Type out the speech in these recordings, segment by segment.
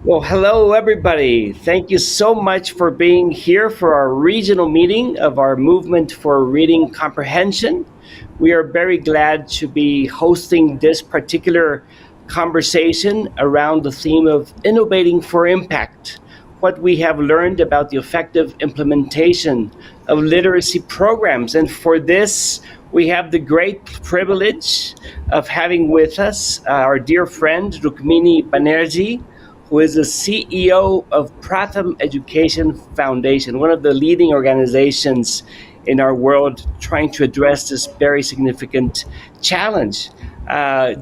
Well, hello, everybody. Thank you so much for being here for our regional meeting of our movement for reading comprehension. We are very glad to be hosting this particular conversation around the theme of innovating for impact, what we have learned about the effective implementation of literacy programs. And for this, we have the great privilege of having with us our dear friend Rukmini Banerji, who is the CEO of Pratham Education Foundation, one of the leading organizations in our world trying to address this very significant challenge.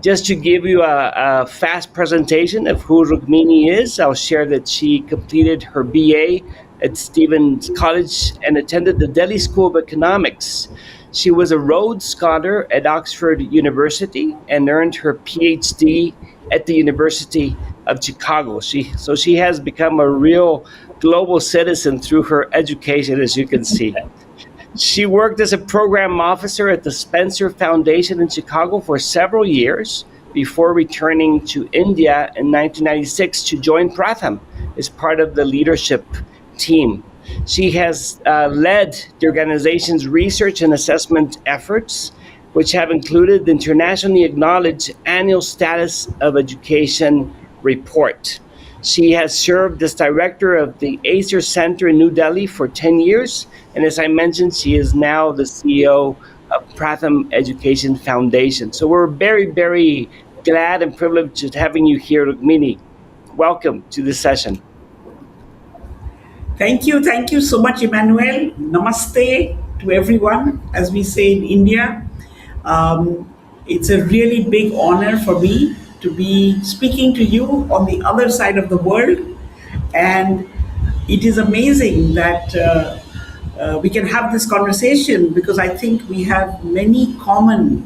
Just to give you a fast presentation of who Rukmini is, I'll share that she completed her BA at Stevens College and attended the Delhi School of Economics. She was a Rhodes Scholar at Oxford University and earned her PhD at the University of Chicago. She has become a real global citizen through her education, as you can see. She worked as a program officer at the Spencer Foundation in Chicago for several years before returning to India in 1996 to join Pratham as part of the leadership team. She has led the organization's research and assessment efforts, which have included the internationally acknowledged Annual Status of Education report. She has served as director of the Acer Center in New Delhi for 10 years. And as I mentioned, she is now the CEO of Pratham Education Foundation. So we're very, very glad and privileged at having you here, Rukmini. Welcome to this session. Thank you. Thank you so much, Emanuel. Namaste to everyone, as we say in India. It's a really big honor for me to be speaking to you on the other side of the world. And it is amazing that we can have this conversation because I think we have many common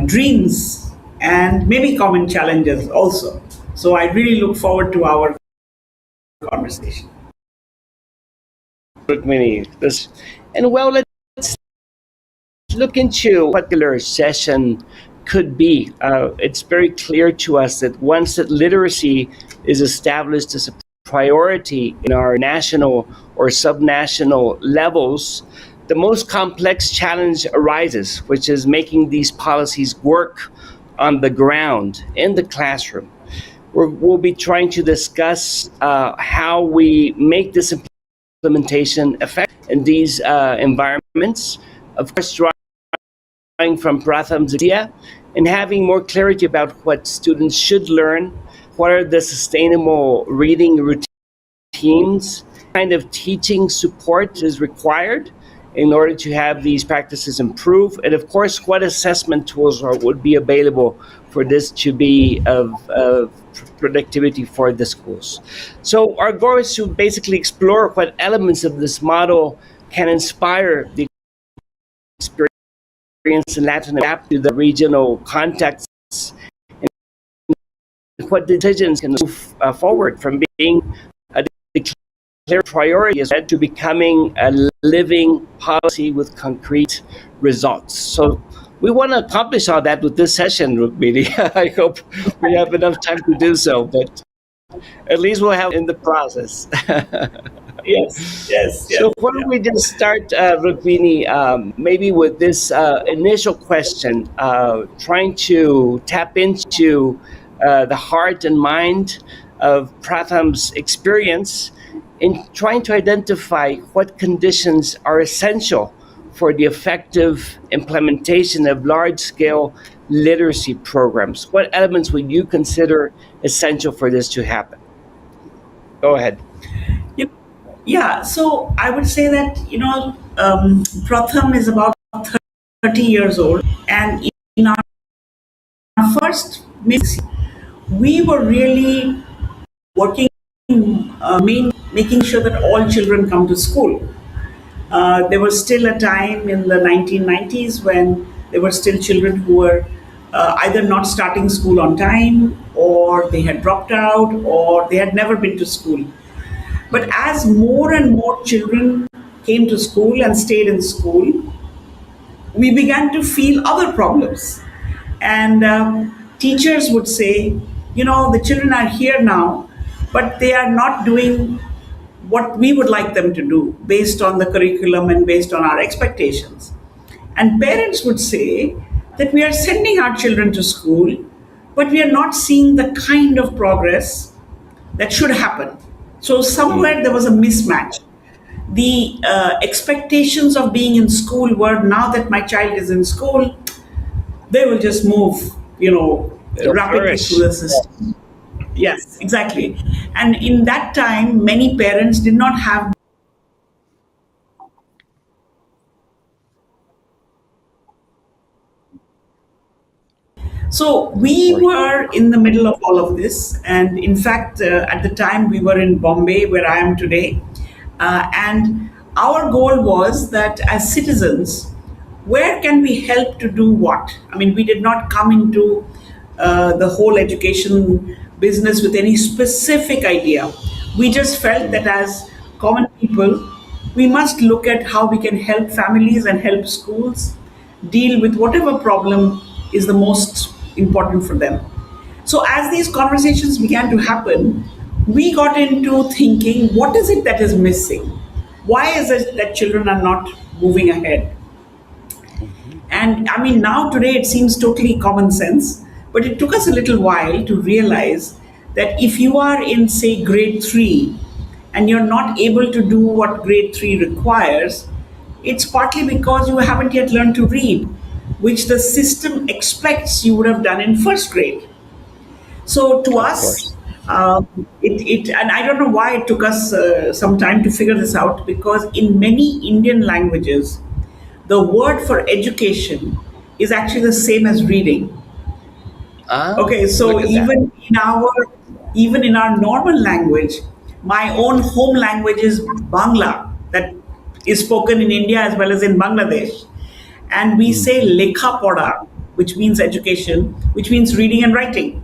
dreams and maybe common challenges also. So I really look forward to our conversation. Rukmini, let's look into what the particular session could be. It's very clear to us that once that literacy is established as a priority in our national or subnational levels, the most complex challenge arises, which is making these policies work on the ground, in the classroom. We'll be trying to discuss how we make this implementation effective in these environments. Of course, drawing from Pratham's idea and having more clarity about what students should learn, what are the sustainable reading routines, what kind of teaching support is required in order to have these practices improve, and of course, what assessment tools would be available for this to be of productivity for the schools. So our goal is to basically explore what elements of this model can inspire the experience in Latin America to the regional contexts, and what decisions can move forward from being a declared priority to becoming a living policy with concrete results. So we want to accomplish all that with this session, Rukmini. I hope we have enough time to do so, but at least we'll have in the process. Yes. So why don't we just start, Rukmini, maybe with this initial question, trying to tap into the heart and mind of Pratham's experience in trying to identify what conditions are essential for the effective implementation of large-scale literacy programs. What elements would you consider essential for this to happen? Go ahead. Yeah, so I would say that, Pratham is about 30 years old. And in our first meeting, we were really working, making sure that all children come to school. There was still a time in the 1990s when there were still children who were either not starting school on time, or they had dropped out, or they had never been to school. But as more and more children came to school and stayed in school, we began to feel other problems. And teachers would say the children are here now, but they are not doing what we would like them to do based on the curriculum and based on our expectations. And parents would say that we are sending our children to school, but we are not seeing the kind of progress that should happen. So, somewhere there was a mismatch. The expectations of being in school were, now that my child is in school, they will just move, They'll rapidly flourish. through the system. Yes, exactly. And in that time, many parents did not have. So we were in the middle of all of this, and in fact, at the time we were in Bombay, where I am today, and our goal was that as citizens, where can we help to do what? I mean, we did not come into the whole education business with any specific idea. We just felt that as common people, we must look at how we can help families and help schools deal with whatever problem is the most important for them. So, as these conversations began to happen, we got into thinking, what is it that is missing? Why is it that children are not moving ahead? And I mean, now today it seems totally common sense, but it took us a little while to realize that if you are in, say, grade three, and you're not able to do what grade three requires, it's partly because you haven't yet learned to read, which the system expects you would have done in first grade. So to Of us, course. and I don't know why it took us some time to figure this out, because in many Indian languages, the word for education is actually the same as reading. Ah, Okay, look so at that. even in our normal language, my own home language is Bangla, that is spoken in India as well as in Bangladesh, and we say Mhm. lekha poda, which means education, which means reading and writing.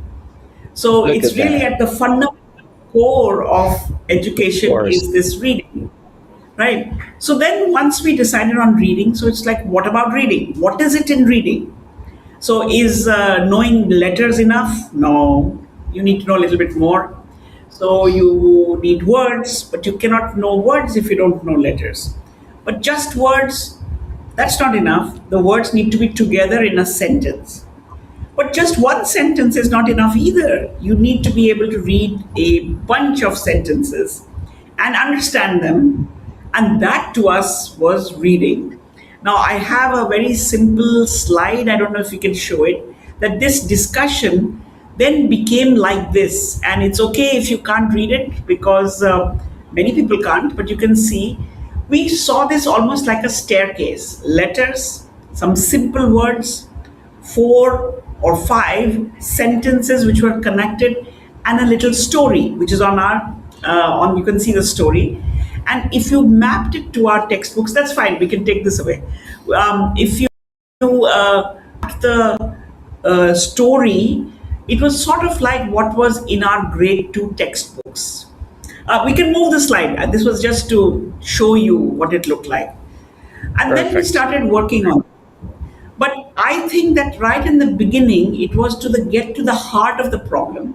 So Look it's at really that. at the fundamental core of Of education course. is this reading, right? So then once we decided on reading, so it's like, what about reading? What is it in reading? So, is knowing letters enough? No, you need to know a little bit more. So, you need words, but you cannot know words if you don't know letters. But just words, that's not enough. The words need to be together in a sentence. But just one sentence is not enough either. You need to be able to read a bunch of sentences and understand them. And that to us was reading. Now, I have a very simple slide. I don't know if you can show it. That this discussion then became like this. And it's okay if you can't read it, because many people can't, but you can see. We saw this almost like a staircase: letters, some simple words, four or five sentences which were connected, and a little story which is on our on you can see the story. And if you mapped it to our textbooks, that's fine, we can take this away. If you the story, it was sort of like what was in our grade 2 textbooks. We can move the slide. This was just to show you what it looked like. And then we Perfect. started working on it. But I think that right in the beginning, it was to get to the heart of the problem.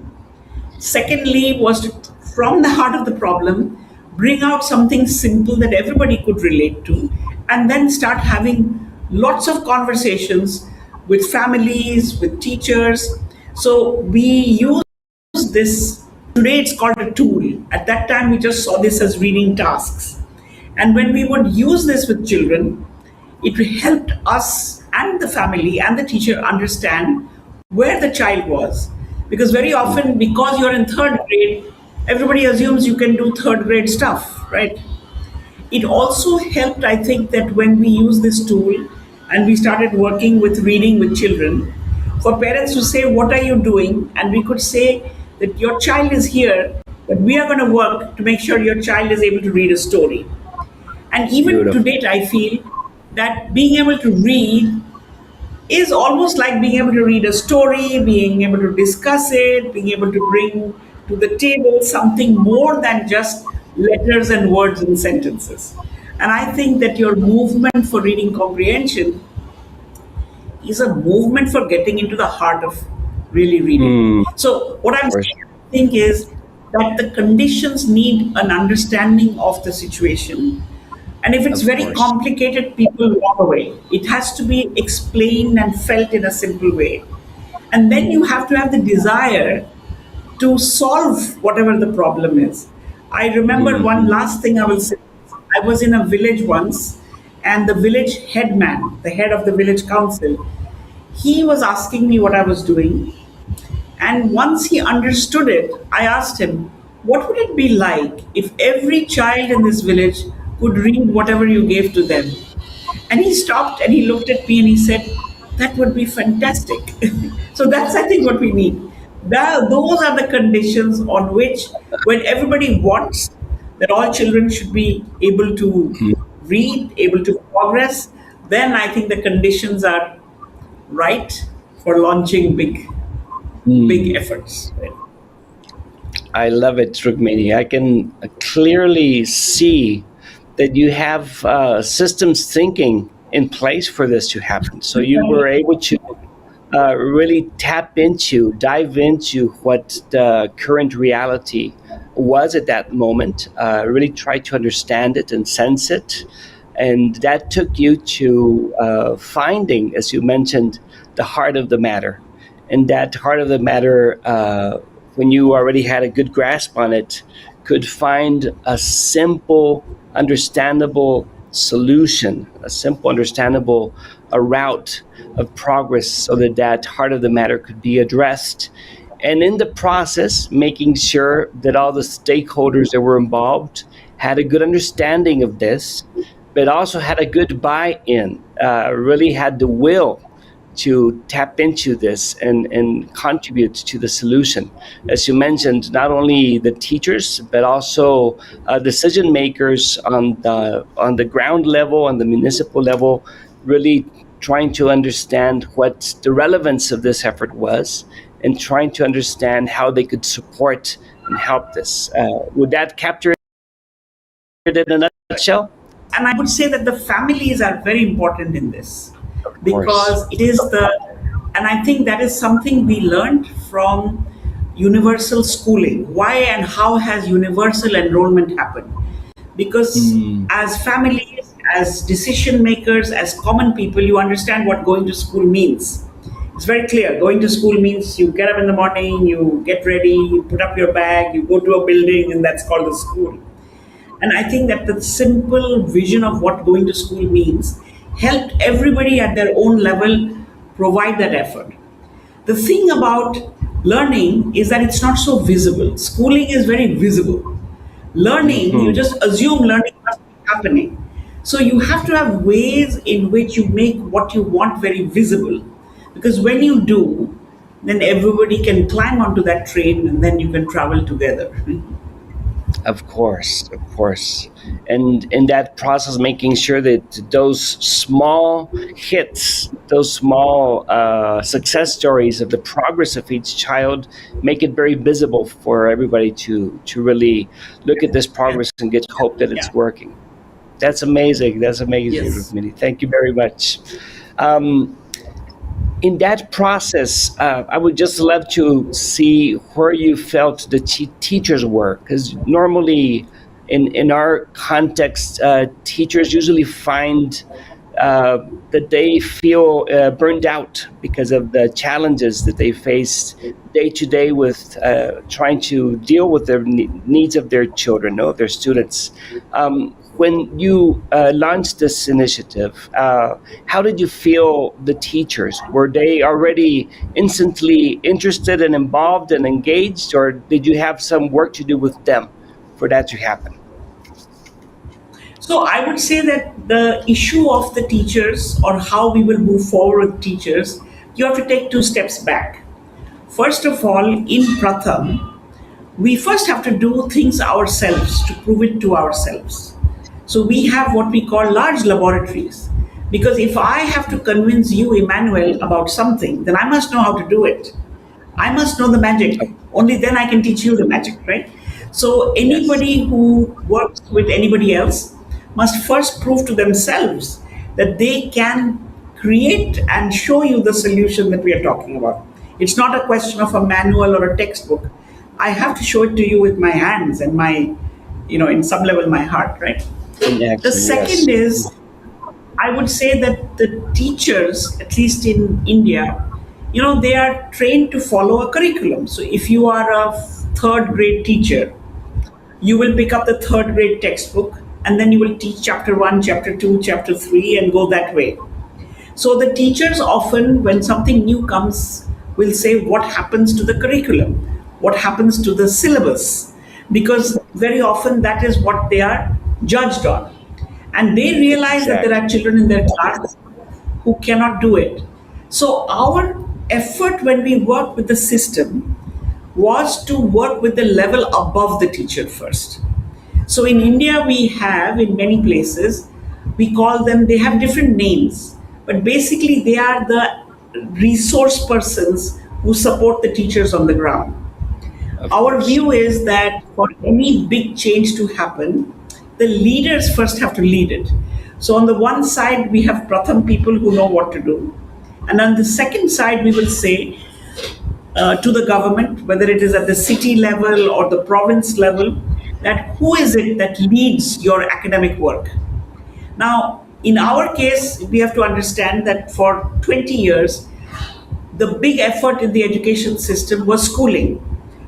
Secondly, was to, from the heart of the problem, bring out something simple that everybody could relate to, and then start having lots of conversations with families, with teachers. So we use this. Today it's called a tool. At that time, we just saw this as reading tasks. And when we would use this with children, it helped us and the family and the teacher understand where the child was. Because very often, because you're in third grade, everybody assumes you can do third grade stuff, right? It also helped, I think, that when we use this tool and we started working with reading with children, for parents to say, what are you doing? And we could say that your child is here, but we are going to work to make sure your child is able to read a story. And even to Beautiful. date, I feel that being able to read is almost like being able to read a story, being able to discuss it, being able to bring to the table something more than just letters and words and sentences. And I think that your movement for reading comprehension is a movement for getting into the heart of really reading. Mm, So what of I'm course. saying, I think, is that the conditions need an understanding of the situation. And if it's Of very course. complicated, people walk away. It has to be explained and felt in a simple way. And then you have to have the desire to solve whatever the problem is. I remember one Hmm. last thing I will say. I was in a village once, and the village headman, the head of the village council, he was asking me what I was doing. And once he understood it, I asked him, what would it be like if every child in this village could read whatever you gave to them? And he stopped and he looked at me and he said, that would be fantastic. So that's, I think, what we need. Those are the conditions on which, when everybody wants that all children should be able to read, able to progress, then I think the conditions are right for launching big Mm. efforts. Right? I love it, Rukmini. I can clearly see that you have systems thinking in place for this to happen. So you were able to really dive into what the current reality was at that moment, really try to understand it and sense it. And that took you to finding, as you mentioned, the heart of the matter. And that heart of the matter, when you already had a good grasp on it, could find a simple, understandable solution, a simple, understandable route of progress so that that heart of the matter could be addressed. And in the process, making sure that all the stakeholders that were involved had a good understanding of this, but also had a good buy in, really had the will to tap into this and contribute to the solution. As you mentioned, not only the teachers, but also decision makers on the ground level, on the municipal level, really trying to understand what the relevance of this effort was and trying to understand how they could support and help this. Would that capture it in a nutshell? And I would say that the families are very important in this, Of course. because it is and I think that is something we learned from universal schooling. Why and how has universal enrollment happened? Because Mm, as families, as decision makers, as common people, you understand what going to school means. It's very clear. Going to school means you get up in the morning, you get ready, you put up your bag, you go to a building, and that's called the school. And I think that the simple vision of what going to school means helped everybody at their own level provide that effort. The thing about learning is that it's not so visible. Schooling is very visible. Learning, you mhm. just assume learning must be happening. So you have to have ways in which you make what you want very visible. Because when you do, then everybody can climb onto that train and then you can travel together. Of course, of course. And in that process, making sure that those small hits, those small success stories of the progress of each child, make it very visible for everybody to really look at this Yeah. progress and get hope that Yeah. it's working. That's amazing. That's amazing, Yes. Rukmini. Thank you very much. Um, in that process, I would just love to see where you felt the teachers were, because normally, in our context, teachers usually find uh, that they feel burned out because of the challenges that they face day to day with trying to deal with the needs of their children, no, of their students. When you launched this initiative, how did you feel the teachers? Were they already instantly interested and involved and engaged, or did you have some work to do with them for that to happen? So I would say that the issue of the teachers, or how we will move forward with teachers, you have to take two steps back. First of all, in Pratham, we first have to do things ourselves to prove it to ourselves. So we have what we call large laboratories. Because if I have to convince you, Emmanuel, about something, then I must know how to do it. I must know the magic. Only then I can teach you the magic, right? So Yes, anybody who works with anybody else must first prove to themselves that they can create and show you the solution that we are talking about. It's not a question of a manual or a textbook. I have to show it to you with my hands and my, in some level, my heart, right? In The action, yes. second is, I would say that the teachers, at least in India, they are trained to follow a curriculum. So if you are a third grade teacher, you will pick up the third grade textbook and then you will teach chapter 1, chapter 2, chapter 3 and go that way. So the teachers often, when something new comes, will say what happens to the curriculum, what happens to the syllabus, because very often that is what they are judged on. And they realize that there are Exactly. children in their class who cannot do it. So our effort when we work with the system was to work with the level above the teacher first. So in India, we have in many places, we call them, they have different names, but basically they are the resource persons who support the teachers on the ground. Of Our course. view is that for any big change to happen, the leaders first have to lead it. So on the one side, we have Pratham people who know what to do. And on the second side, we will say to the government, whether it is at the city level or the province level, that who is it that leads your academic work? Now, in our case, we have to understand that for 20 years, the big effort in the education system was schooling,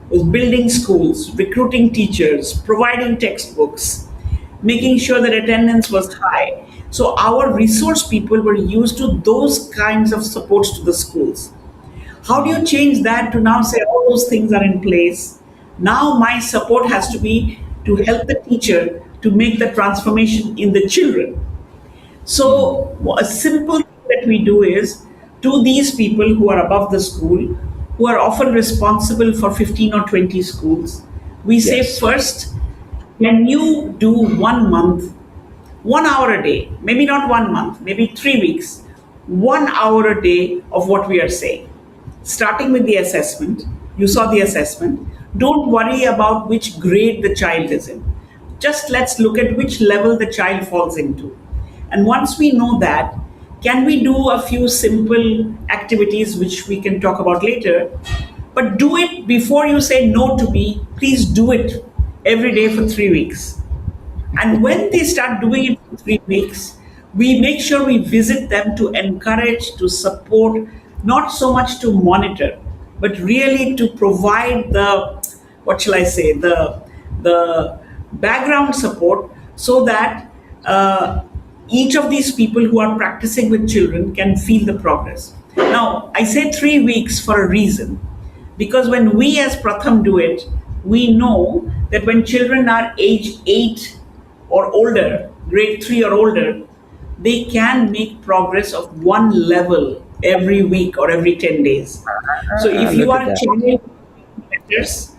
was building schools, recruiting teachers, providing textbooks, making sure that attendance was high. So our resource people were used to those kinds of supports to the schools. How do you change that to now say all those things are in place? Now my support has to be to help the teacher to make the transformation in the children. So a simple thing that we do is to these people who are above the school, who are often responsible for 15 or 20 schools, we say Yes. first, can you do 1 month, 1 hour a day, maybe not 1 month, maybe 3 weeks, 1 hour a day of what we are saying? Starting with the assessment, you saw the assessment. Don't worry about which grade the child is in. Just let's look at which level the child falls into. And once we know that, can we do a few simple activities which we can talk about later? But do it before you say no to me. Please do it every day for 3 weeks. And when they start doing it for 3 weeks, we make sure we visit them to encourage, to support, not so much to monitor, but really to provide the, what shall I say, the background support so that each of these people who are practicing with children can feel the progress. Now, I say 3 weeks for a reason, because when we as Pratham do it, we know that when children are age 8 or older, grade 3 or older, they can make progress of one level every week or every 10 days. So if you Look at are that. changing letters,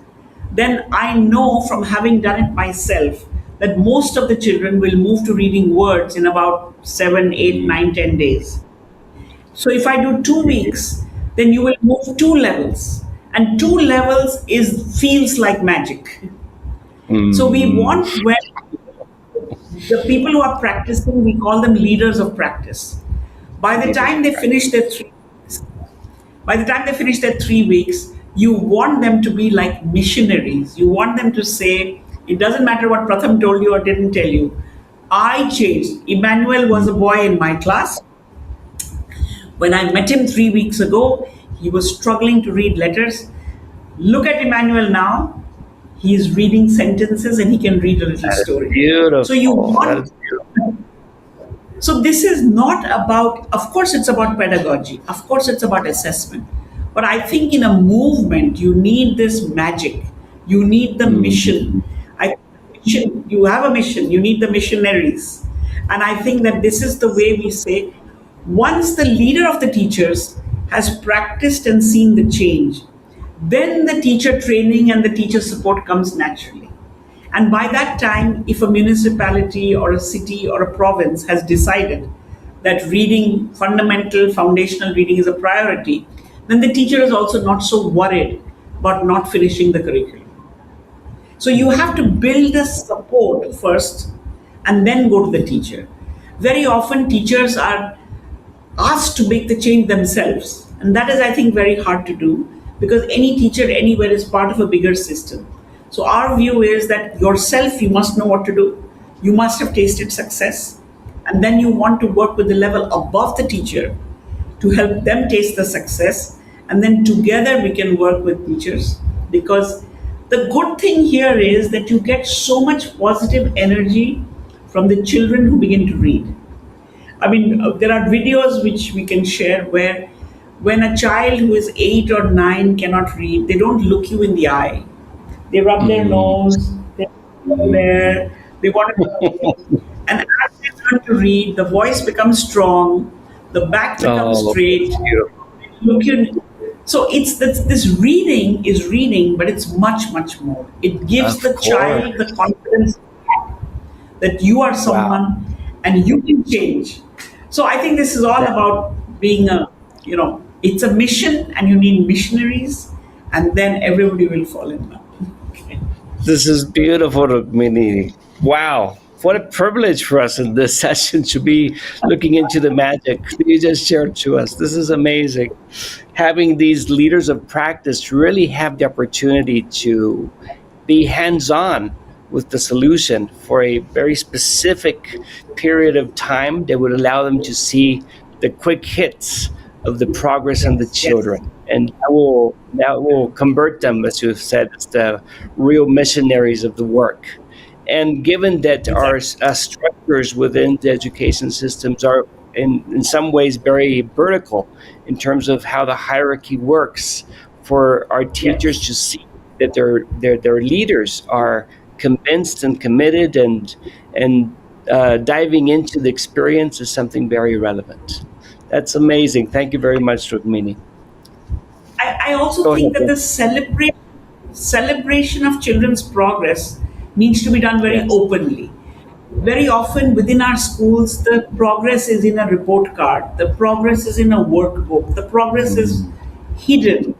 then I know from having done it myself that most of the children will move to reading words in about 7, 8, 9, 10 days. So if I do 2 weeks, then you will move 2 levels. And 2 levels is feels like magic. So we Mm. want when the people who are practicing, we call them leaders of practice. By the Leaders time of they finish practice. their by the time they finish their 3 weeks, you want them to be like missionaries. You want them to say, it doesn't matter what Pratham told you or didn't tell you. I changed. Emanuel was a boy in my class. When I met him 3 weeks ago, he was struggling to read letters. Look at Emmanuel now. He is reading sentences and he can read a little That is story. So you beautiful. That want is beautiful. so this is not about, of course, it's about pedagogy. Of course, it's about assessment. But I think in a movement, you need this magic. You need the mission. Mm. You have a mission. You need the missionaries. And I think that this is the way we say, once the leader of the teachers has practiced and seen the change, then the teacher training and the teacher support comes naturally. And by that time, if a municipality or a city or a province has decided that reading, fundamental, foundational reading is a priority, then the teacher is also not so worried about not finishing the curriculum. So you have to build the support first and then go to the teacher. Very often, teachers are asked to make the change themselves. And that is, I think, very hard to do because any teacher anywhere is part of a bigger system. So our view is that yourself, you must know what to do. You must have tasted success. And then you want to work with the level above the teacher to help them taste the success. And then together we can work with teachers because the good thing here is that you get so much positive energy from the children who begin to read. I mean, there are videos which we can share where when a child who is 8 or 9 cannot read, they don't look you in the eye. They rub their nose, they there, they want to. And as they learn to read, the voice becomes strong, the back becomes Oh, straight. beautiful. Look you. So it's this reading is reading, but it's much much more. It gives Of the child the course. confidence that you are Wow. someone and you can change. So I think this is all That, about being a, it's a mission and you need missionaries and then everybody will fall in love. Okay. this is beautiful, Rukmini. Wow. What a privilege for us in this session to be looking into the magic that you just shared to us. This is amazing. Having these leaders of practice really have the opportunity to be hands on with the solution for a very specific period of time that would allow them to see the quick hits of the progress in the Yes. children. And that will convert them, as you've said, as the real missionaries of the work. And given that our Exactly. structures within the education systems are in some ways very vertical in terms of how the hierarchy works, for our teachers Yes. to see that their leaders are convinced and committed and diving into the experience is something very relevant. That's amazing. Thank you very much, Rukmini. I also Go ahead. think that the celebration of children's progress needs to be done very Yes. openly. Very often within our schools, the progress is in a report card, the progress is in a workbook, the progress is Mm. hidden.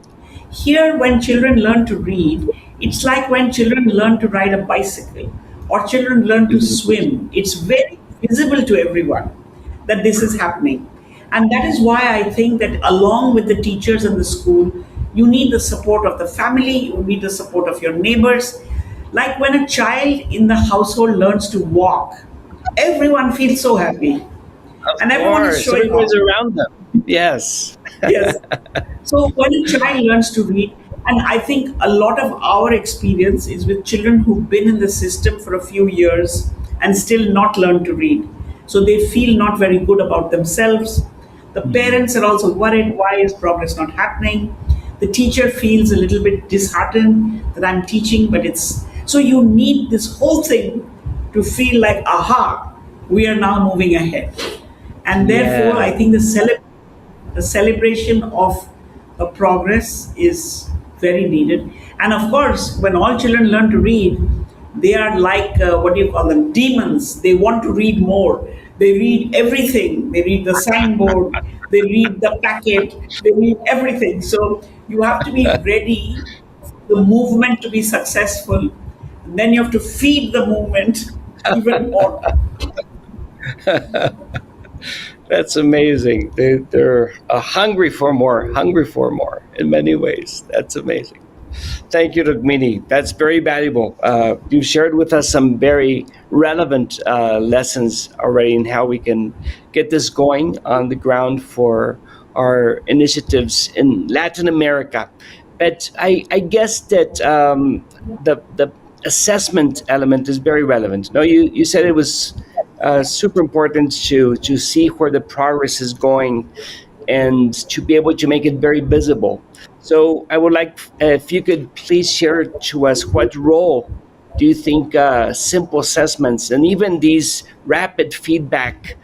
Here, when children learn to read, it's like when children learn to ride a bicycle or children learn to Mhm. swim. It's very visible to everyone that this is happening. And that is why I think that along with the teachers in the school, you need the support of the family, you need the support of your neighbors. Like when a child in the household learns to walk, everyone feels so happy Of and everyone is course, showing everybody's off. around them. Yes. Yes. So when a child learns to read, and I think a lot of our experience is with children who've been in the system for a few years and still not learned to read. So they feel not very good about themselves. The Mm. parents are also worried, why is progress not happening? The teacher feels a little bit disheartened that I'm teaching, but it's so you need this whole thing to feel like, aha, we are now moving ahead. And therefore, Yeah. I think the celebration of a progress is very needed. And of course, when all children learn to read, they are like, what do you call them, demons. They want to read more. They read everything. They read the signboard, they read the packet, they read everything. So you have to be ready for the movement to be successful. And then you have to feed the movement even more. That's amazing. They're hungry for more in many ways. That's amazing. Thank you, Rukmini. That's very valuable. You've shared with us some very relevant lessons already in how we can get this going on the ground for our initiatives in Latin America. But I guess that the assessment element is very relevant. No, you said it was super important to see where the progress is going and to be able to make it very visible. So I would like if you could please share to us what role do you think simple assessments and even these rapid feedback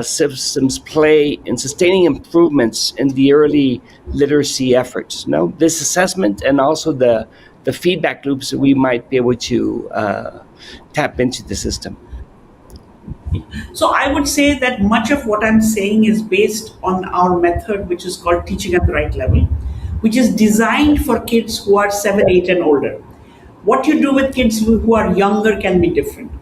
systems play in sustaining improvements in the early literacy efforts? No, this assessment and also the feedback loops that we might be able to tap into the system. So I would say that much of what I'm saying is based on our method, which is called teaching at the right level, which is designed for kids who are 7, 8, and older. What you do with kids who are younger can be different.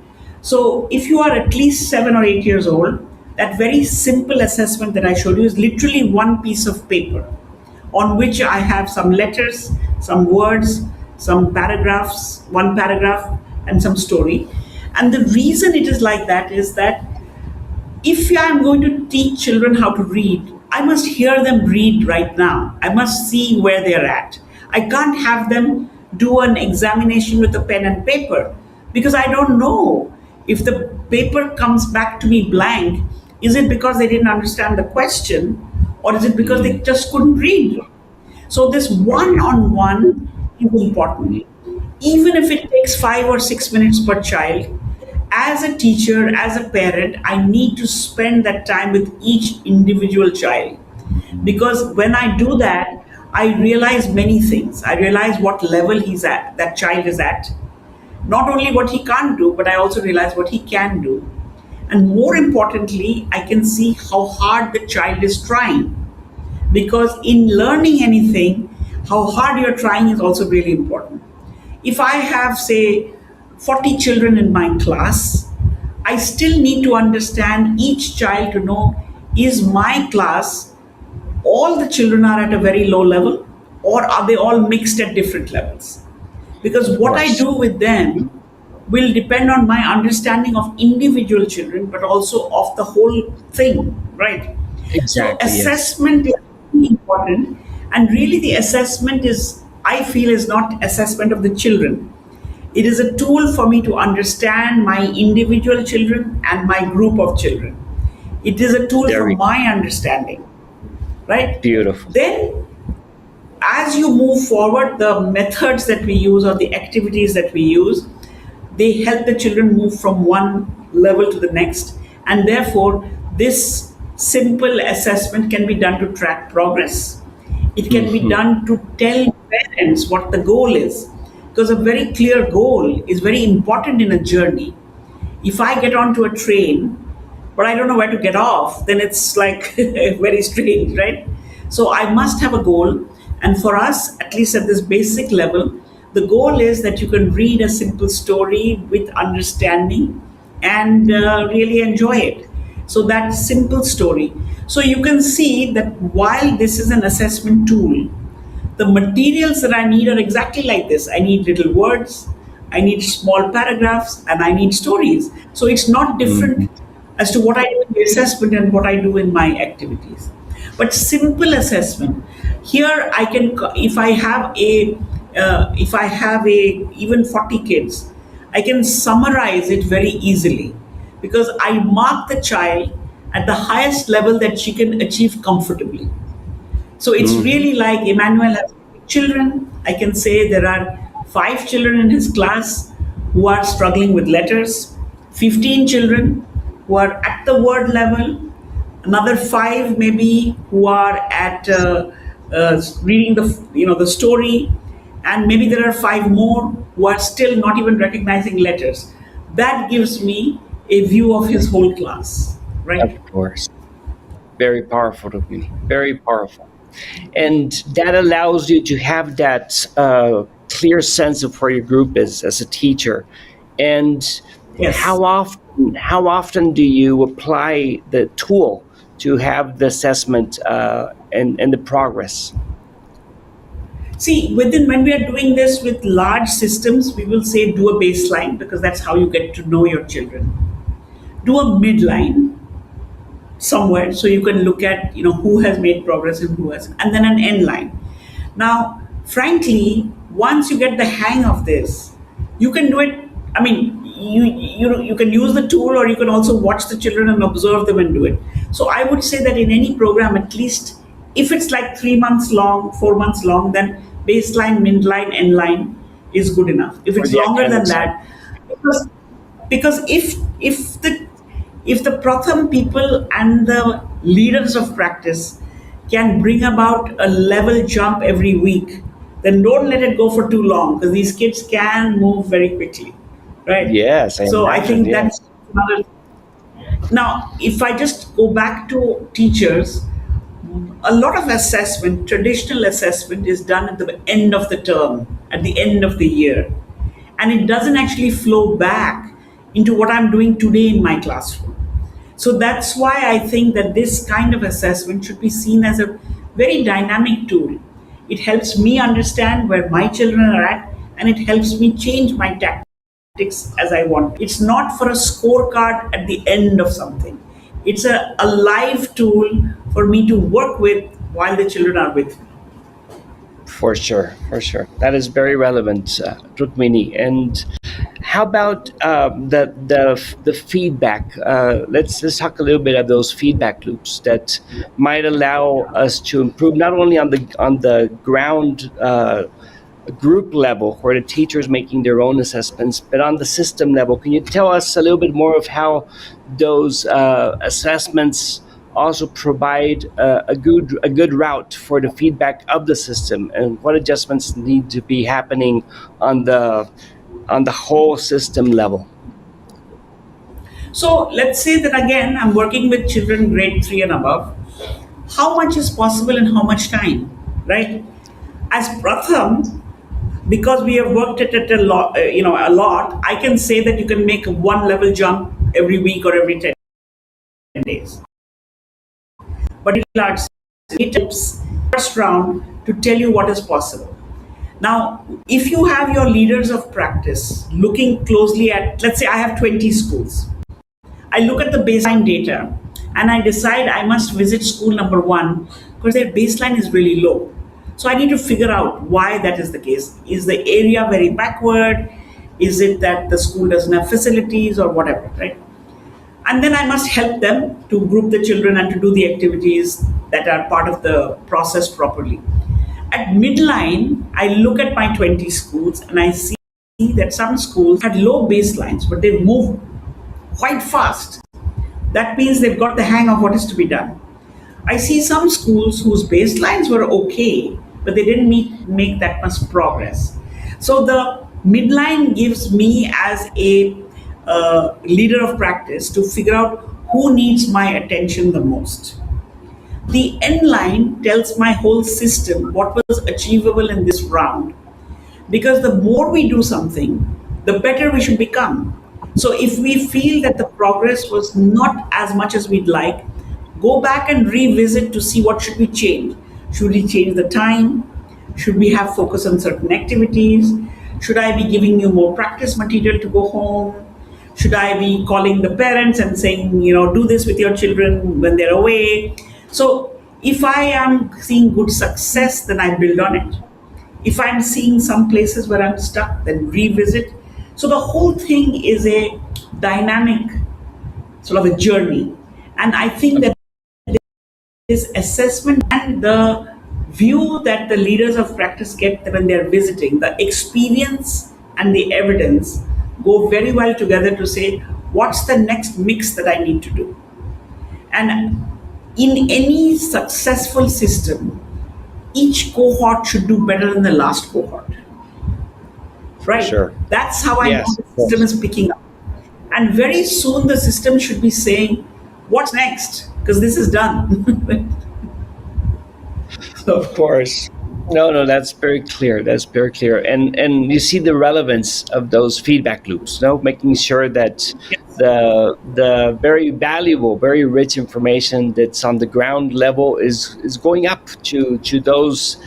So if you are at least 7 or 8 years old, that very simple assessment that I showed you is literally one piece of paper. on which I have some letters, some words, some paragraphs, one paragraph, and some story. And the reason it is like that is that if I am going to teach children how to read, I must hear them read right now. I must see where they're at. I can't have them do an examination with a pen and paper because I don't know if the paper comes back to me blank. Is it because they didn't understand the question, or is it because they just couldn't read? So, this one on one is important. Even if it takes 5 or 6 minutes per child, as a teacher, as a parent, I need to spend that time with each individual child. Because when I do that, I realize many things. I realize what level he's at, that child is at. Not only what he can't do, but I also realize what he can do. And more importantly, I can see how hard the child is trying. Because in learning anything, how hard you're trying is also really important. If I have, say, 40 children in my class, I still need to understand each child to know, is my class, all the children are at a very low level, or are they all mixed at different levels? Because what I do with them will depend on my understanding of individual children, but also of the whole thing, right? So Exactly. Yes. assessment is really important, and really the assessment is, I feel, is not assessment of the children. It is a tool for me to understand my individual children and my group of children. It is a tool for Very my understanding, right? beautiful. Then, as you move forward, the methods that we use or the activities that we use, they help the children move from one level to the next. And therefore, this simple assessment can be done to track progress. It can be done to tell parents what the goal is. Because a very clear goal is very important in a journey. If I get onto a train, but I don't know where to get off, then it's like very strange, right? So I must have a goal. And for us, at least at this basic level, the goal is that you can read a simple story with understanding and really enjoy it. So that simple story. So you can see that while this is an assessment tool, the materials that I need are exactly like this. I need little words, I need small paragraphs, and I need stories. So it's not different as to what I do in the assessment and what I do in my activities. But simple assessment. Here I can, if I have a even 40 kids, I can summarize it very easily because I mark the child at the highest level that she can achieve comfortably. So it's really like Emanuel has children. I can say there are 5 children in his class who are struggling with letters, 15 children who are at the word level, another 5 maybe who are at reading the story, and maybe there are 5 more who are still not even recognizing letters. That gives me a view of his whole class, right? Of course. Very powerful, Rukmini. Very powerful. And that allows you to have that clear sense of where your group is as a teacher. And Yes. how often do you apply the tool to have the assessment and the progress? See, when we are doing this with large systems, we will say do a baseline because that's how you get to know your children. Do a midline somewhere so you can look at who has made progress and who has, and then an end line. Now, frankly, once you get the hang of this, you can do it. I mean, you can use the tool, or you can also watch the children and observe them and do it. So I would say that in any program, at least if it's like 3 months long, 4 months long, then baseline, midline, end line is good enough. If it's the longer than academic that, because if the Pratham people and the leaders of practice can bring about a level jump every week, then don't let it go for too long because these kids can move very quickly, right? Yes, I So I imagine, think yes. that's another. Now, if I just go back to teachers, a lot of assessment, traditional assessment, is done at the end of the term, at the end of the year. And it doesn't actually flow back into what I'm doing today in my classroom. So that's why I think that this kind of assessment should be seen as a very dynamic tool. It helps me understand where my children are at, and it helps me change my tactics as I want. It's not for a scorecard at the end of something. It's a live tool for me to work with while the children are with me. For sure, for sure. That is very relevant, Rukmini. And how about the feedback? Let's talk a little bit of those feedback loops that might allow us to improve not only on the ground group level where the teacher is making their own assessments, but on the system level. Can you tell us a little bit more of how those assessments also provide a good route for the feedback of the system, and what adjustments need to be happening on the whole system level? So let's say that again, I'm working with children grade 3 and above. How much is possible in how much time, right? As Pratham, because we have worked at it a lot, I can say that you can make a one level jump every week or every 10 days. But it tips first round to tell you what is possible. Now, if you have your leaders of practice looking closely at, let's say I have 20 schools, I look at the baseline data and I decide I must visit school number one because their baseline is really low. So I need to figure out why that is the case. Is the area very backward? Is it that the school doesn't have facilities or whatever, right? And then I must help them to group the children and to do the activities that are part of the process properly. At midline, I look at my 20 schools and I see that some schools had low baselines, but they've moved quite fast. That means they've got the hang of what is to be done. I see some schools whose baselines were okay, but they didn't make that much progress. So the midline gives me as a leader of practice to figure out who needs my attention the most. The end line tells my whole system what was achievable in this round. Because the more we do something, the better we should become. So if we feel that the progress was not as much as we'd like, go back and revisit to see what should we change. Should we change the time? Should we have focus on certain activities? Should I be giving you more practice material to go home? Should I be calling the parents and saying, do this with your children when they're away? So if I am seeing good success, then I build on it. If I'm seeing some places where I'm stuck, then revisit. So the whole thing is a dynamic sort of a journey. And I think that this assessment and the view that the leaders of practice get when they're visiting, the experience and the evidence go very well together to say, what's the next mix that I need to do? And in any successful system, each cohort should do better than the last cohort. Right? Sure. That's how I Yes. know the system is picking up. And very soon the system should be saying, what's next? Because this is done. Of course. No, that's very clear. That's very clear. And you see the relevance of those feedback loops, making sure that the very valuable, very rich information that's on the ground level is going up to those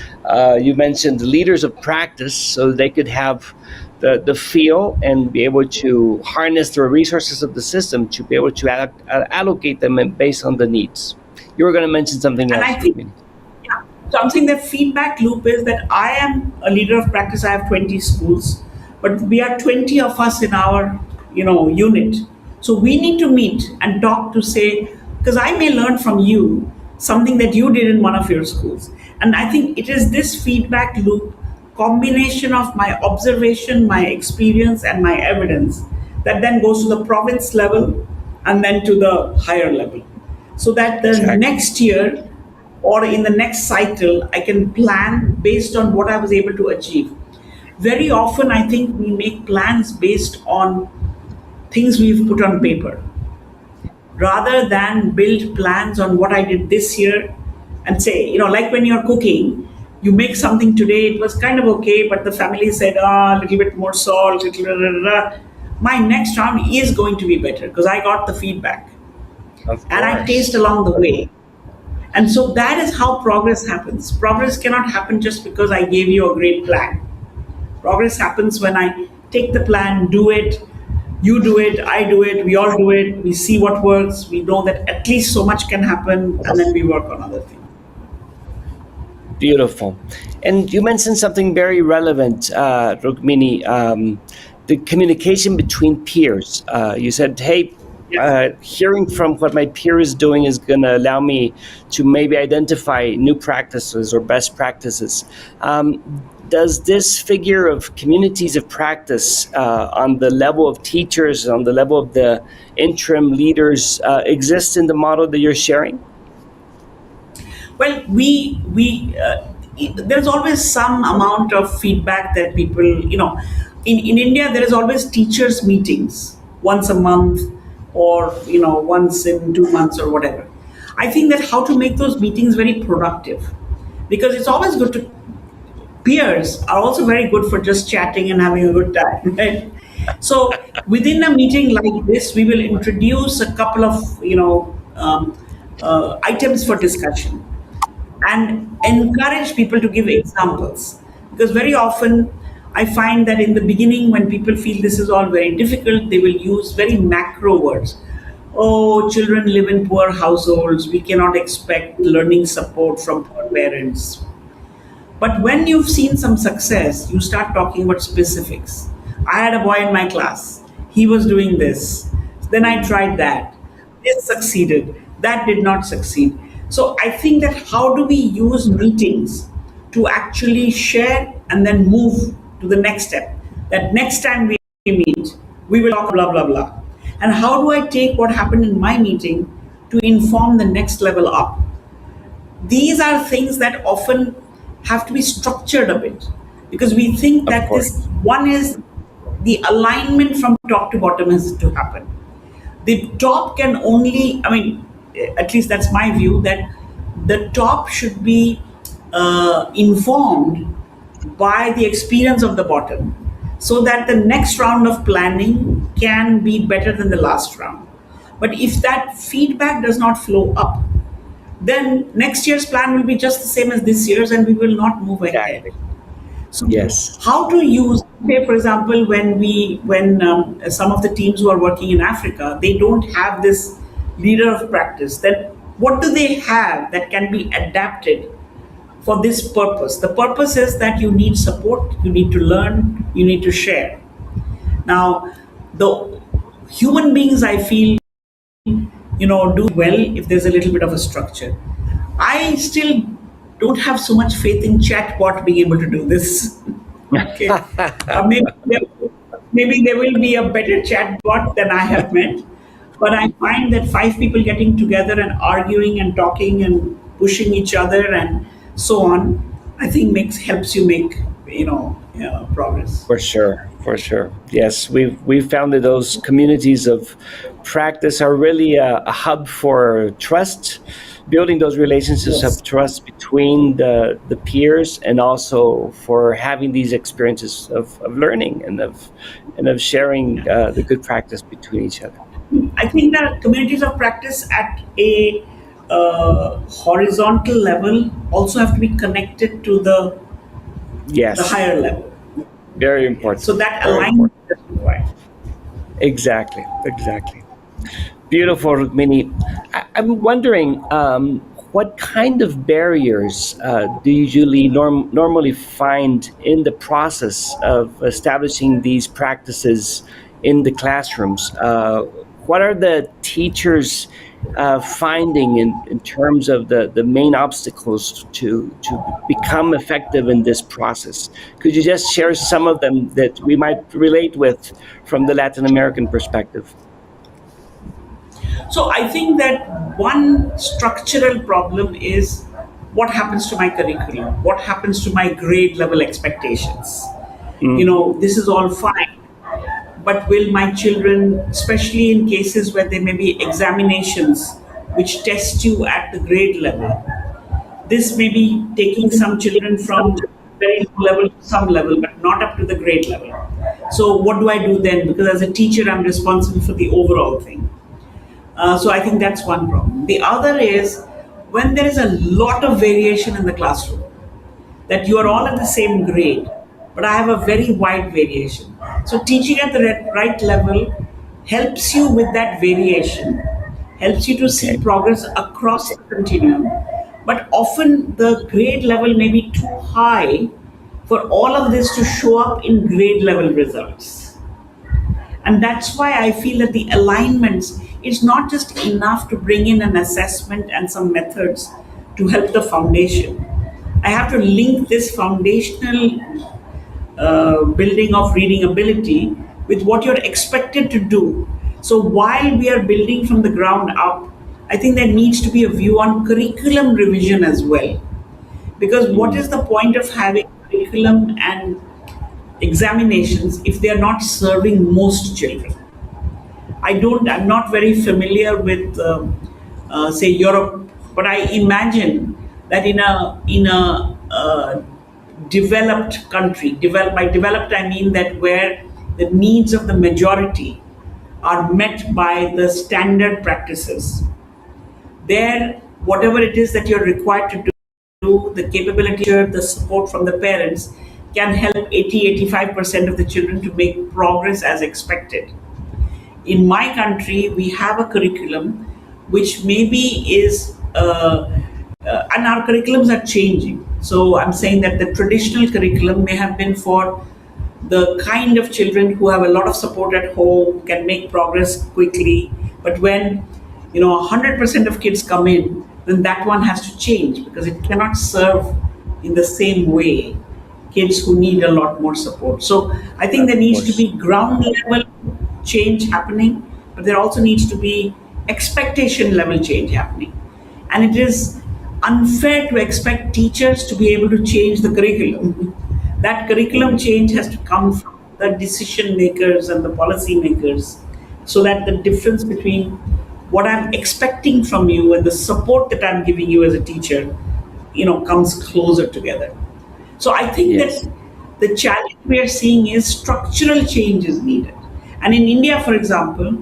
you mentioned, the leaders of practice, so they could have the feel and be able to harness the resources of the system to be able to allocate them based on the needs. You were going to mention something And else. I think something that feedback loop is that I am a leader of practice. I have 20 schools, but we are 20 of us in our unit. So we need to meet and talk to say, because I may learn from you something that you did in one of your schools. And I think it is this feedback loop combination of my observation, my experience, and my evidence that then goes to the province level and then to the higher level. So that the Exactly. next year or in the next cycle, I can plan based on what I was able to achieve. Very often, I think we make plans based on things we've put on paper rather than build plans on what I did this year and say, like when you're cooking, you make something today, it was kind of okay, but the family said, a little bit more salt, little blah, blah, blah. My next round is going to be better because I got the feedback Of and I course. taste along the way. And so that is how progress happens. Progress cannot happen just because I gave you a great plan. Progress happens when I take the plan, do it, you do it, I do it, we all do it, we see what works, we know that at least so much can happen, and then we work on other things. Beautiful. And you mentioned something very relevant, Rukmini, the communication between peers. You said, hey, hearing from what my peer is doing is going to allow me to maybe identify new practices or best practices. Does this figure of communities of practice on the level of teachers, on the level of the interim leaders, exist in the model that you're sharing? Well, there's always some amount of feedback that people, in India, there is always teachers' meetings once a month or, once in 2 months or whatever. I think that how to make those meetings very productive, because it's always good to, peers are also very good for just chatting and having a good time, right? So within a meeting like this, we will introduce a couple of, items for discussion and encourage people to give examples. Because very often I find that in the beginning, when people feel this is all very difficult, they will use very macro words. Oh, children live in poor households. We cannot expect learning support from poor parents. But when you've seen some success, you start talking about specifics. I had a boy in my class. He was doing this. Then I tried that. This succeeded. That did not succeed. So I think that how do we use meetings to actually share and then move to the next step? That next time we meet, we will talk blah, blah, blah. And how do I take what happened in my meeting to inform the next level up? These are things that often have to be structured a bit, because we think that this one is the alignment from top to bottom has to happen. The top can only, at least that's my view, that the top should be informed by the experience of the bottom, so that the next round of planning can be better than the last round. But if that feedback does not flow up, then next year's plan will be just the same as this year's and we will not move ahead. So yes, how to use, say for example, when some of the teams who are working in Africa, they don't have this leader of practice, then what do they have that can be adapted for this purpose? The purpose is that you need support, you need to learn, you need to share. Now, the human beings, I feel, do well if there's a little bit of a structure. I still don't have so much faith in chatbot being able to do this. Okay, maybe there will be a better chatbot than I have met, but I find that 5 people getting together and arguing and talking and pushing each other and so on, I think helps you make progress. For sure. Yes, we've found that those communities of practice are really a hub for trust, building those relationships of trust between the peers, and also for having these experiences of learning and of sharing the good practice between each other. I think that communities of practice at a horizontal level also have to be connected to the higher level. Very important. So that alignment is required. Exactly. Beautiful, Rukmini. I'm wondering, what kind of barriers do you usually normally find in the process of establishing these practices in the classrooms? What are the teachers finding in terms of the main obstacles to become effective in this process? Could you just share some of them that we might relate with from the Latin American perspective? So I think that one structural problem is what happens to my curriculum? What happens to my grade level expectations? This is all fine, but will my children, especially in cases where there may be examinations which test you at the grade level, this may be taking some children from very low level to some level, but not up to the grade level. So what do I do then? Because as a teacher, I'm responsible for the overall thing. So I think that's one problem. The other is when there is a lot of variation in the classroom, that you are all at the same grade, but I have a very wide variation. So teaching at the right level helps you with that variation, helps you to see Okay. progress across the continuum. But often the grade level may be too high for all of this to show up in grade level results. And that's why I feel that the alignments is not just enough to bring in an assessment and some methods to help the foundation. I have to link this foundational building of reading ability with what you're expected to do. So while we are building from the ground up, I think there needs to be a view on curriculum revision as well. Because what is the point of having curriculum and examinations if they are not serving most children? I'm not very familiar with, say, Europe, but I imagine that in a developed country, by developed I mean that where the needs of the majority are met by the standard practices, there, whatever it is that you're required to do, the capability, the support from the parents can help 80-85% of the children to make progress as expected. In my country, we have a curriculum which maybe is, and our curriculums are changing. So I'm saying that the traditional curriculum may have been for the kind of children who have a lot of support at home, can make progress quickly. But when 100% of kids come in, then that one has to change because it cannot serve in the same way kids who need a lot more support. So I think there Of needs to course. be ground level change happening, but there also needs to be expectation level change happening. And it is unfair to expect teachers to be able to change the curriculum. That curriculum change has to come from the decision makers and the policy makers so that the difference between what I'm expecting from you and the support that I'm giving you as a teacher, comes closer together. So I think Yes. that the challenge we are seeing is structural change is needed. And in India, for example,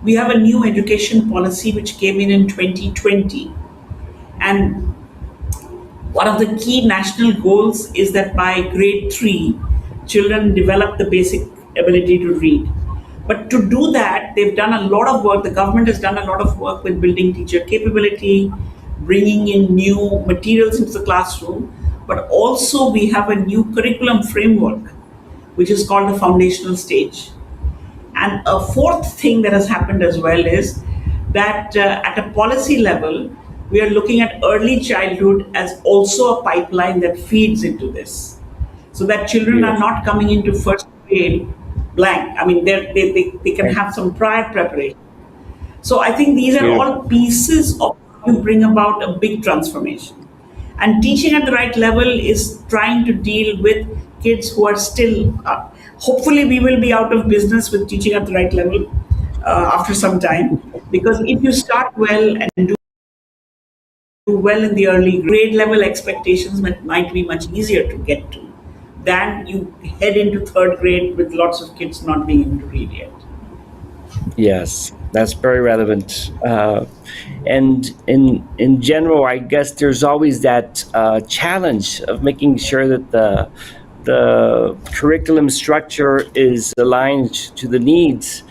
we have a new education policy which came in 2020. And one of the key national goals is that by grade 3, children develop the basic ability to read. But to do that, they've done a lot of work. The government has done a lot of work with building teacher capability, bringing in new materials into the classroom. But also, we have a new curriculum framework, which is called the foundational stage. And a fourth thing that has happened as well is that at a policy level, we are looking at early childhood as also a pipeline that feeds into this. So that children are Beautiful. not coming into first grade blank. I mean, they can Okay. have some prior preparation. So I think these are all Beautiful. pieces of how you bring about a big transformation. And teaching at the right level is trying to deal with kids who are still, hopefully, we will be out of business with teaching at the right level after some time. Because if you start well and do well in the early grade level, expectations might be much easier to get to than you head into third grade with lots of kids not being able to read yet. Yes, that's very relevant. And in general, I guess there's always that challenge of making sure that the curriculum structure is aligned to the needs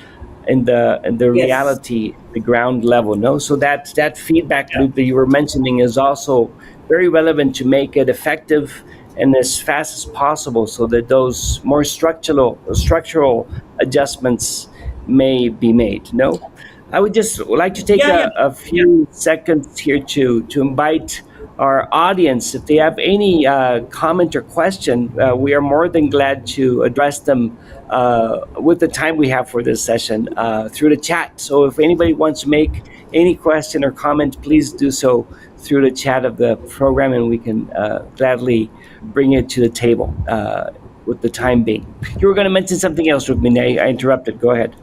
and the Yes. reality, the ground level. No, so that feedback Yeah. loop that you were mentioning is also very relevant to make it effective and as fast as possible, so that those more structural adjustments may be made. No, I would just like to take Yeah, yeah, a yeah. few seconds here to invite our audience, if they have any comment or question, we are more than glad to address them with the time we have for this session through the chat. So if anybody wants to make any question or comment, please do so through the chat of the program, and we can gladly bring it to the table with the time being. You were going to mention something else, Rukmini. I interrupted. Go ahead.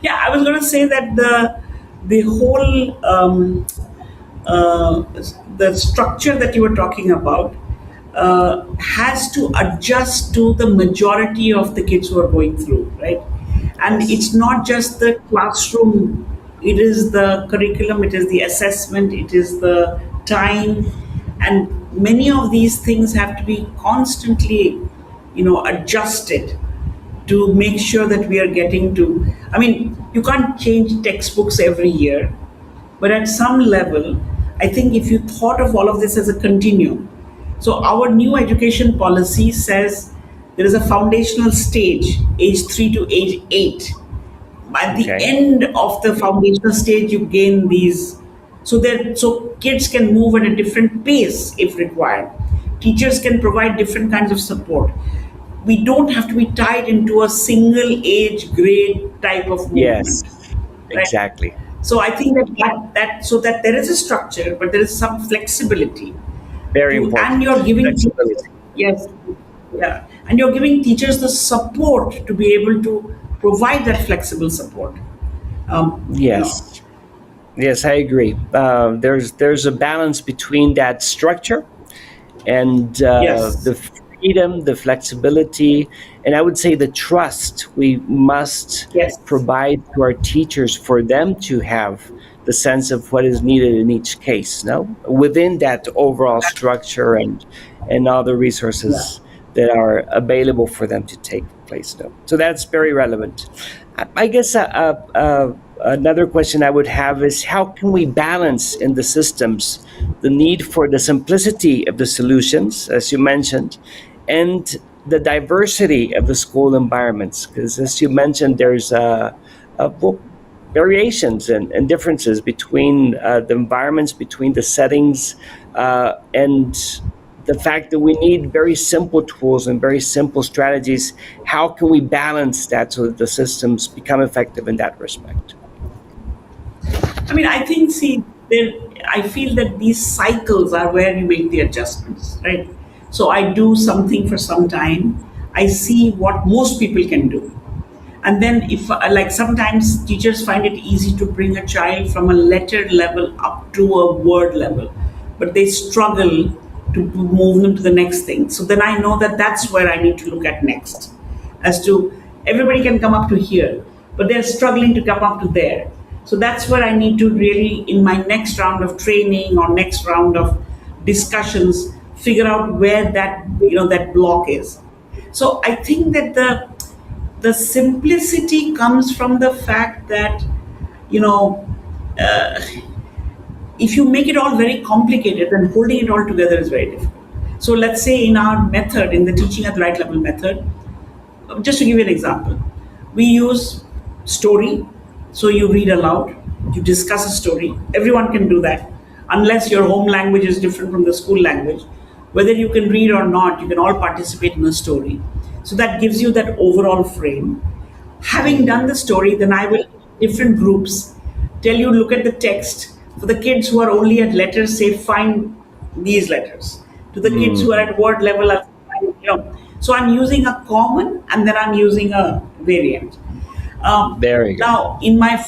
Yeah, I was going to say that the whole uh, the structure that you were talking about has to adjust to the majority of the kids who are going through, right? And Yes. it's not just the classroom, it is the curriculum, it is the assessment, it is the time, and many of these things have to be constantly, adjusted to make sure that we are getting to. I mean, you can't change textbooks every year, but at some level, I think if you thought of all of this as a continuum, so our new education policy says there is a foundational stage, age 3 to age 8. At the Okay. end of the foundational stage, you gain these, so kids can move at a different pace if required. Teachers can provide different kinds of support. We don't have to be tied into a single age grade type of Yes, movement, right? exactly. So I think that there is a structure, but there is some flexibility Very to, and important. you're giving teachers, Flexibility. yes, yeah, and you're giving teachers the support to be able to provide that um, you know, Yes. Yes, I agree. There's a balance between that structure and yes, the freedom, the flexibility, and I would say the trust we must yes, provide to our teachers for them to have the sense of what is needed in each case. No, within that overall structure and all the yeah. resources that are available for them to take place. No, so that's very relevant. I guess another question I would have is how can we balance in the systems the need for the simplicity of the solutions, as you mentioned, and the diversity of the school environments? Because, as you mentioned, there's well, variations and differences between the environments, between the settings, and the fact that we need very simple tools and very simple strategies. How can we balance that so that the systems become effective in that respect? I mean, I think, see, there, I feel that these cycles are where you make the adjustments, right? So I do something for some time, I see what most people can do. And then, if like sometimes teachers find it easy to bring a child from a letter level up to a word level, but they struggle to move them to the next thing. So then I know that that's where I need to look at next. As to everybody can come up to here, but they're struggling to come up to there. So that's where I need to really, in my next round of training or next round of discussions, figure out where that block is. So I think that the simplicity comes from the fact that, you know uh, if you make it all very complicated, then holding it all together is very difficult. So let's say in our method, in the teaching at the right level method, just to give you an example, we use story. So you read aloud, you discuss a story. Everyone can do that, unless your home language is different from the school language. Whether you can read or not, you can all participate in a story. So that gives you that overall frame. Having done the story, then I will, different groups, tell you, look at the text. For the kids who are only at letters, say find these letters. To the kids who are Mm, at word level, I'll find, so I'm using a common and then I'm using a variant. very good. Now, in my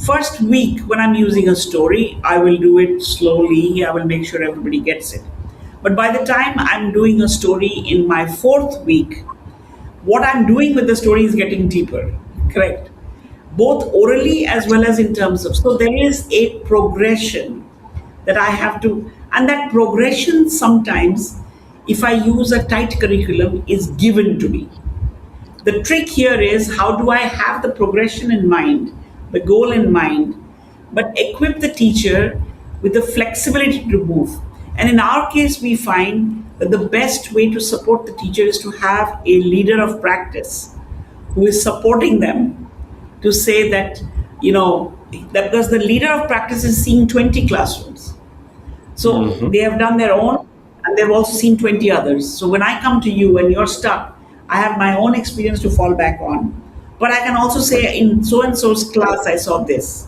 first week, when I'm using a story, I will do it slowly. I will make sure everybody gets it. But by the time I'm doing a story in my fourth week, what I'm doing with the story is getting deeper, correct? Both orally as well as in terms of. So there is a progression that I have to, and that progression sometimes, if I use a tight curriculum, is given to me. The trick here is how do I have the progression in mind, the goal in mind, but equip the teacher with the flexibility to move. And in our case, we find that the best way to support the teacher is to have a leader of practice who is supporting them to say that, that because the leader of practice is seeing 20 classrooms. So Hmm. they have done their own and they've also seen 20 others. So when I come to you and you're stuck, I have my own experience to fall back on. But I can also say in so and so's class, I saw this.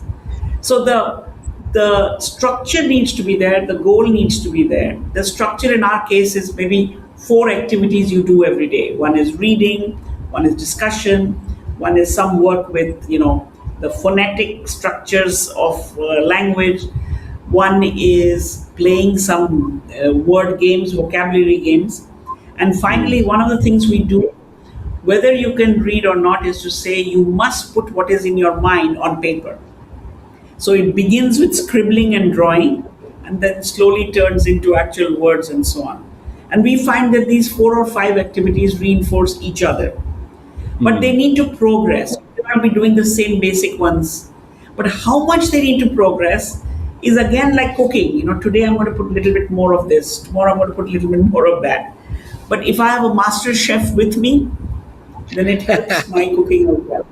So the structure needs to be there, the goal needs to be there. The structure in our case is maybe four activities you do every day. One is reading, one is discussion, one is some work with the phonetic structures of language. One is playing some word games, vocabulary games. And finally, Mm. one of the things we do, whether you can read or not, is to say you must put what is in your mind on paper. So it begins with scribbling and drawing, and then slowly turns into actual words and so on. And we find that these 4 or 5 activities reinforce each other, but they need to progress. They cannot be doing the same basic ones. But how much they need to progress is again like cooking. Today I'm going to put a little bit more of this, tomorrow I'm going to put a little bit more of that. But if I have a master chef with me, then it helps my cooking as well.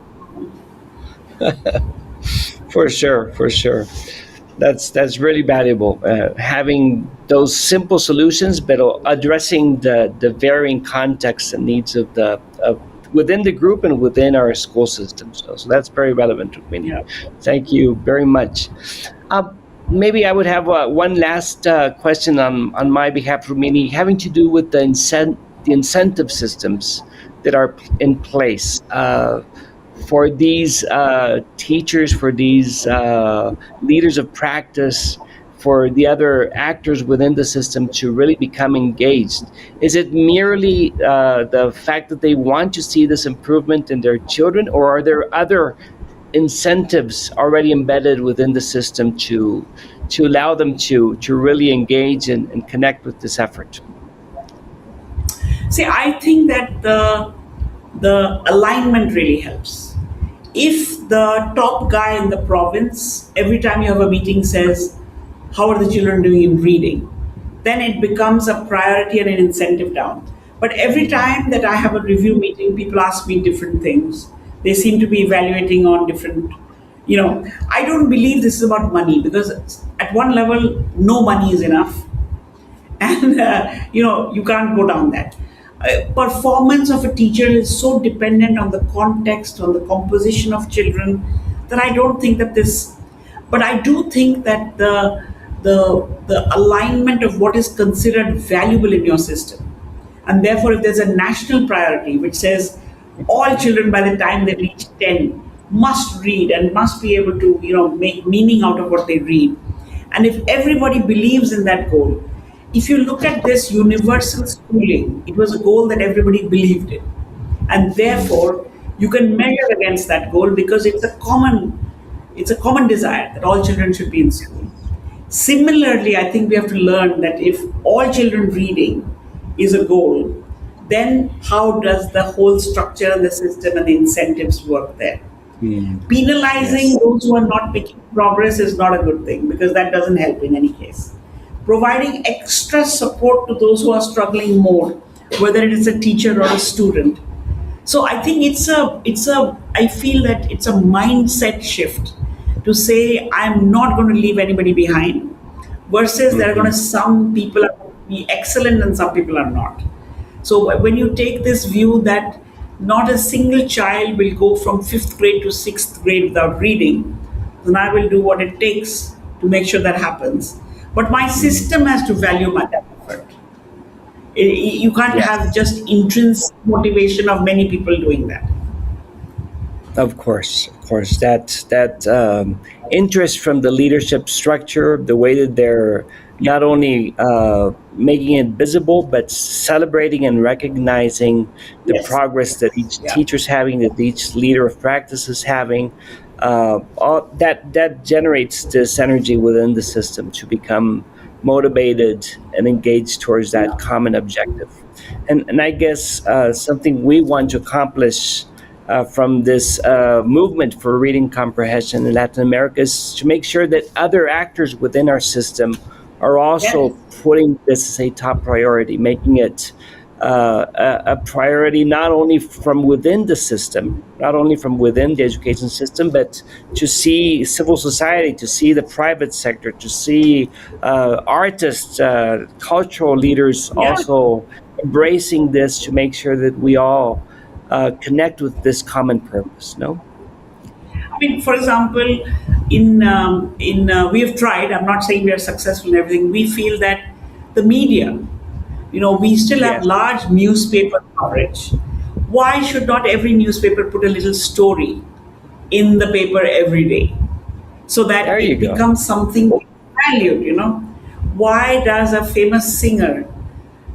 For sure, for sure. That's really valuable. Having those simple solutions, but addressing the varying contexts and needs of the of within the group and within our school system. So that's very relevant, Rukmini. Yeah. Thank you very much. Uh, Maybe I would have one last question on my behalf, Rukmini, having to do with the incentive systems that are in place. For these teachers, for these leaders of practice, for the other actors within the system to really become engaged? Is it merely the fact that they want to see this improvement in their children, or are there other incentives already embedded within the system to allow them to really engage and connect with this effort? See, I think that the alignment really helps. If the top guy in the province, every time you have a meeting, says, "How are the children doing in reading?" then it becomes a priority and an incentive down. But every time that I have a review meeting, people ask me different things. They seem to be evaluating on different, I don't believe this is about money, because at one level, no money is enough. And you can't go down that. Performance of a teacher is so dependent on the context, on the composition of children, that I don't think that this. But I do think that the alignment of what is considered valuable in your system, and therefore, if there's a national priority which says all children by the time they reach 10 must read and must be able to make meaning out of what they read, and if everybody believes in that goal, if you look at this universal schooling, it was a goal that everybody believed in. And therefore, you can measure against that goal, because it's a common desire that all children should be in school. Similarly, I think we have to learn that if all children reading is a goal, then how does the whole structure and the system and the incentives work there? Penalizing Yes. those who are not making progress is not a good thing, because that doesn't help in any case. Providing extra support to those who are struggling more, whether it is a teacher or a student. So I think I feel that it's a mindset shift to say I'm not going to leave anybody behind, versus there are going to some people are going to be excellent and some people are not. So when you take this view that not a single child will go from fifth grade to sixth grade without reading, then I will do what it takes to make sure that happens. But my system has to value my effort. You can't Yes. have just intrinsic motivation of many people doing that. Of course, of course. That interest from the leadership structure, the way that they're not only making it visible, but celebrating and recognizing the Yes. progress that each Yeah. teacher's having, that each leader of practice is having. All that generates this energy within the system to become motivated and engaged towards that common objective. And I guess something we want to accomplish from this movement for reading comprehension in Latin America is to make sure that other actors within our system are also Yes. putting this as a top priority, making it a priority not only from within the system, not only from within the education system, but to see civil society, to see the private sector, to see artists, cultural leaders Yeah. also embracing this to make sure that we all connect with this common purpose. No? I mean, for example, in we have tried. I'm not saying we are successful in everything. We feel that the media, we still have Yes. large newspaper coverage. Why should not every newspaper put a little story in the paper every day, so There that you it go. becomes something valued? Why does a famous singer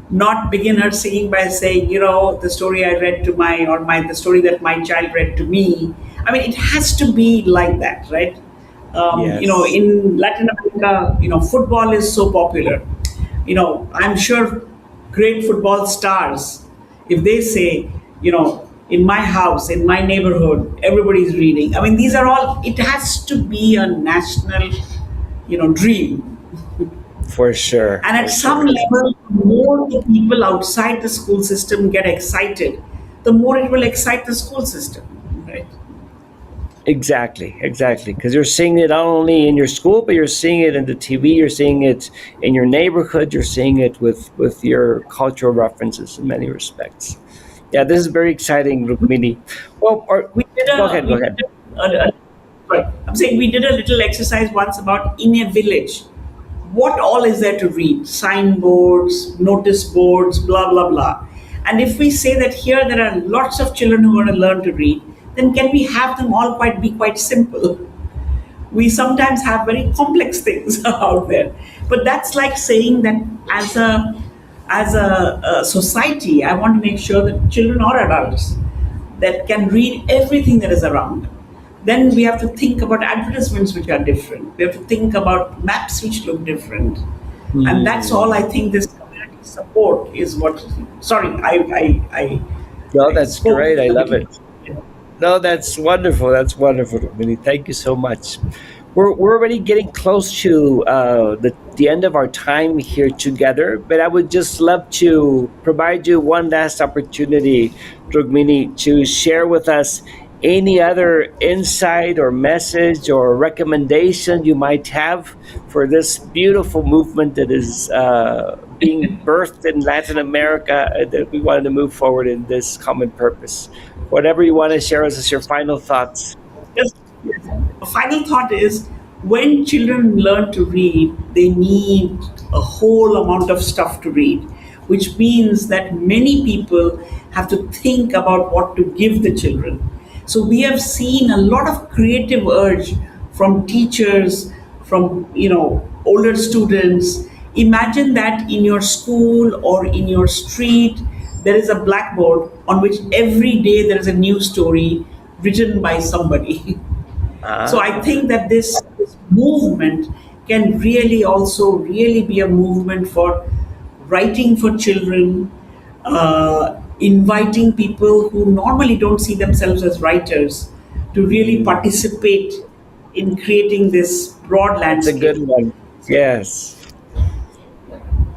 not begin her singing by saying, the story I read to the story that my child read to me? I mean, it has to be like that, right? Yes, In Latin America, football is so popular. I'm sure great football stars, if they say, in my house, in my neighborhood, everybody's reading. I mean, these are all, it has to be a national, dream. for sure, And at for some sure. level, the more the people outside the school system get excited, the more it will excite the school system, right? Exactly, exactly. Because you're seeing it not only in your school, but you're seeing it in the TV. You're seeing it in your neighborhood. You're seeing it with your cultural references in many respects. Yeah, this is very exciting, Rukmini. Well, or, We did go a ahead, go we did ahead. a Right. I'm saying we did a little exercise once about in a village. What all is there to read? Signboards, notice boards, blah blah blah. And if we say that here there are lots of children who want to learn to read, then can we have them all quite simple? We sometimes have very complex things out there, but that's like saying that as a society, I want to make sure that children or adults that can read everything that is around. Then we have to think about advertisements which are different. We have to think about maps which look different. And that's all I Hmm. think this community support is what. Sorry, No, I that's spoke great. I a love little. it. No, that's wonderful. That's wonderful, Rukmini. Thank you so much. We're already getting close to the end of our time here together, but I would just love to provide you one last opportunity, Rukmini, to share with us any other insight or message or recommendation you might have for this beautiful movement that is being birthed in Latin America, that we wanted to move forward in this common purpose. Whatever you want to share us as your final thoughts. Just a final thought is when children learn to read, they need a whole amount of stuff to read, which means that many people have to think about what to give the children. So we have seen a lot of creative urge from teachers, from older students. Imagine that in your school or in your street, there is a blackboard on which every day there is a new story written by somebody. So I Ah, think that this movement can really also really be a movement for writing for children, inviting people who normally don't see themselves as writers to really mm, participate in creating this broad that's a good landscape. one. Yes,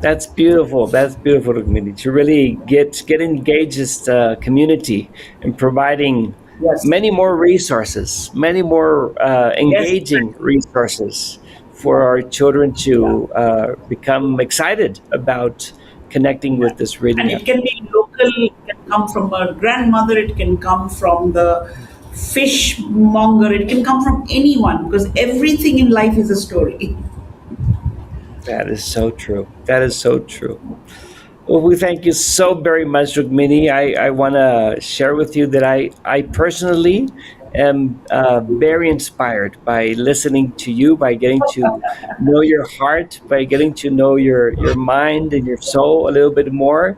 that's beautiful. That's beautiful, Rukmini. To really get engaged as the community in providing Yes. many more resources, many more Yes, engaging exactly. resources for our children Yeah. to become excited about connecting Yeah. with this reading And it can effort. be local, it can come from a grandmother, it can come from the fishmonger, it can come from anyone because everything in life is a story. That is so true. That is so true. Well, we thank you so very much, Rukmini. I want to share with you that I personally am very inspired by listening to you, by getting to know your heart, by getting to know your mind and your soul a little bit more.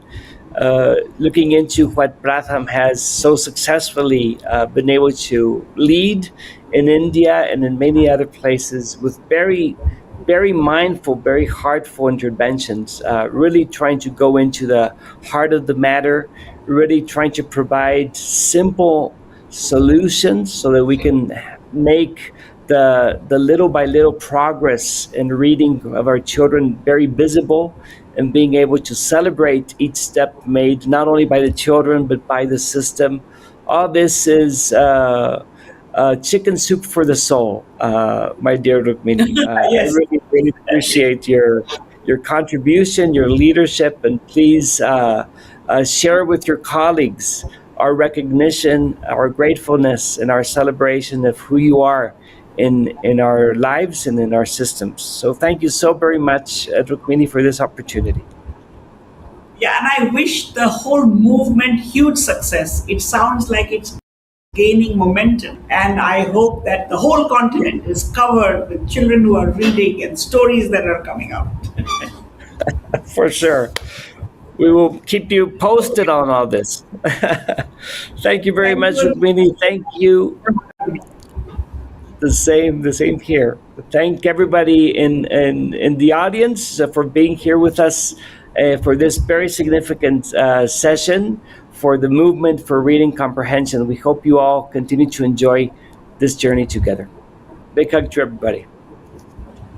Looking into what Pratham has so successfully been able to lead in India and in many other places with very mindful, very heartful interventions, really trying to go into the heart of the matter, really trying to provide simple solutions so that we can make the little by little progress in reading of our children very visible, and being able to celebrate each step made not only by the children but by the system. All this is chicken soup for the soul, my dear Rukmini. I Yes. really appreciate your contribution, your leadership, and please share with your colleagues our recognition, our gratefulness, and our celebration of who you are in our lives and in our systems. So thank you so very much, Rukmini, for this opportunity. Yeah, and I wish the whole movement huge success. It sounds like it's gaining momentum. And I hope that the whole continent is covered with children who are reading and stories that are coming out. For sure. We will keep you posted on all this. Thank you very Thank much, you. Rukmini. Thank you. The same here. Thank everybody in the audience for being here with us for this very significant session for the movement for reading comprehension. We hope you all continue to enjoy this journey together. Big hug to everybody.